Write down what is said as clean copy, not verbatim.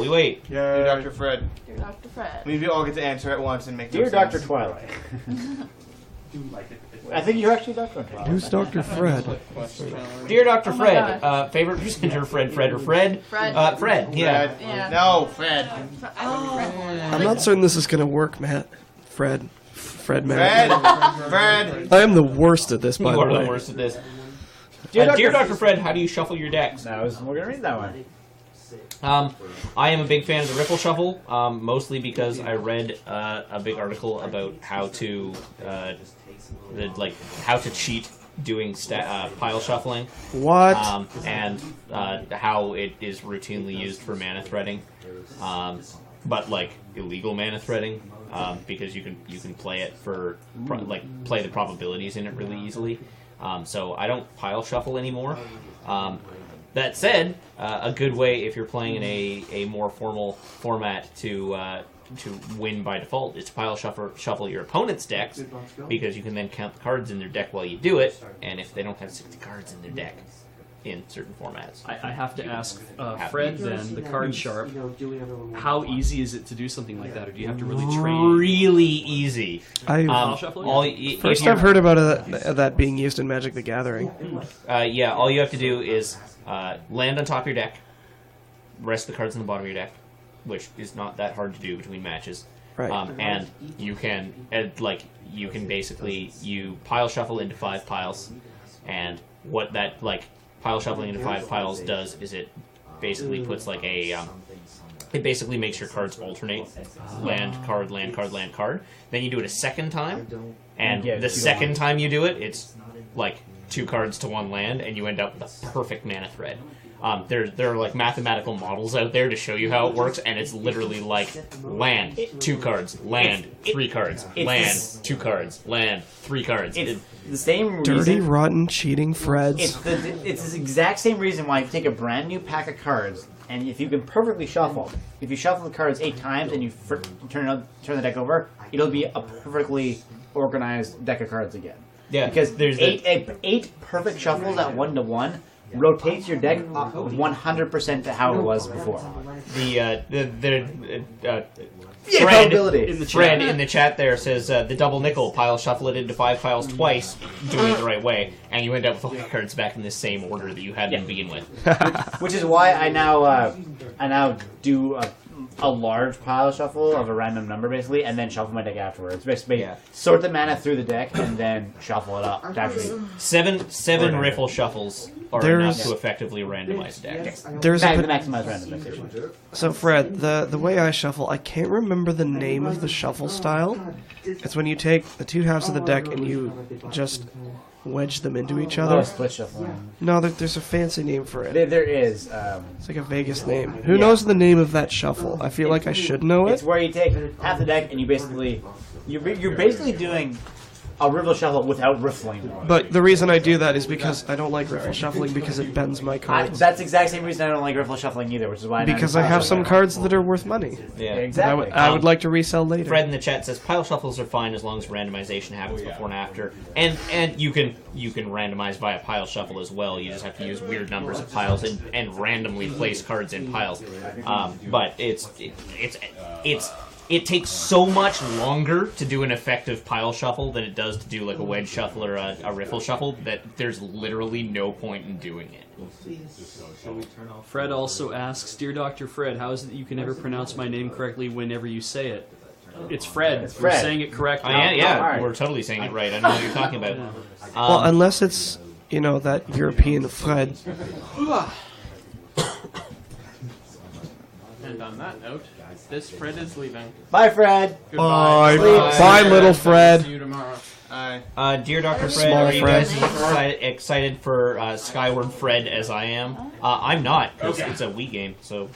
We wait. Dear Dr. Fred. Dear Dr. Fred. We all get to answer at once and make Dear no Dr. sense. Twilight. I think you're actually Dr. Twilight. Who's Dr. Fred? Dear Dr. Oh my Fred, favorite presenter, Fred or Fred? Fred. Fred, yeah. Fred. Yeah. No, Fred. I like Fred more. I'm not certain this is gonna work, Matt. Fred Fred. Matt. Fred. I am the worst at this, by You the are way. the worst at this. Dear Dear Dr. Fred, how do you shuffle your decks? We're going to read that one. I am a big fan of the riffle shuffle, mostly because I read a big article about how to how to cheat doing pile shuffling. What? And how it is routinely used for mana threading, but like illegal mana threading, because you can play it for play the probabilities in it really easily. So I don't pile shuffle anymore. That said, a good way if you're playing in a more formal format to win by default is to pile shuffle your opponent's decks, because you can then count the cards in their deck while you do it, and if they don't have 60 cards in their deck in certain formats. I have to ask Fred then, the card sharp, how easy is it to do something like that, or do you have to really train? Really easy. Pile shuffling? First I've heard about that being used in Magic the Gathering. Yeah, all you have to do is land on top of your deck, rest the cards on the bottom of your deck, which is not that hard to do between matches. Right. And you can basically pile shuffle into 5 piles, and what that pile shuffling into 5 piles does is it basically puts it basically makes your cards alternate, land card, land card, land card. Then you do it a second time, and the second time you do it, it's like 2 cards to 1 land, and you end up with a perfect mana thread. There are like mathematical models out there to show you how it works, and it's literally like land, 2 cards, land, 3 cards, land, 2 cards, land, 3 cards. It's the same Dirty, reason. rotten, cheating Freds. It's the exact same reason why if you take a brand new pack of cards, and if you can perfectly shuffle, if you shuffle the cards 8 times and you turn the deck over, it'll be a perfectly organized deck of cards again. Yeah, because there's eight perfect shuffles at 1-to-1 rotates your deck 100% to how it was before. Fred in the chat there says the double nickel pile, shuffle it into 5 piles twice, doing it the right way, and you end up with all your cards back in the same order that you had them begin with. Which is why I now do a large pile shuffle of a random number, basically, and then shuffle my deck afterwards. Basically, sort the mana through the deck and then shuffle it up. Seven riffle shuffles are enough to effectively randomize a deck. There's maximize randomization. So Fred, the way I shuffle, I can't remember the name of the shuffle style. It's when you take the 2 halves of the deck and you just wedge them into each other. Oh, split shuffling. No, there's a fancy name for it. There is. It's like a Vegas name. Who knows the name of that shuffle? I feel like I should know it. It's where you take half the deck and you basically you're basically doing a riffle shuffle without riffling. But the reason I do that is because I don't like riffle shuffling because it bends my cards. That's the exact same reason I don't like riffle shuffling either, which is why because I have some cards that are worth money. Yeah, exactly. I would like to resell later. Fred in the chat says pile shuffles are fine as long as randomization happens before and after, and you can randomize via pile shuffle as well. You just have to use weird numbers of piles and randomly place cards in piles. But it takes so much longer to do an effective pile shuffle than it does to do like a wedge shuffle or a riffle shuffle that there's literally no point in doing it. Fred also asks, Dear Dr. Fred, how is it that you can never pronounce my name correctly whenever you say it? It's Fred. It's Fred. We're saying it correctly. We're totally saying it right. I know what you're talking about. Well, unless it's, that European Fred. And on that note, this Fred is leaving. Bye, Fred. Goodbye. Bye, little Fred. See you tomorrow. Dear Dr. Fred, Small are you Fred. guys excited for Skyward Fred as I am? I'm not, because it's a Wii game, so...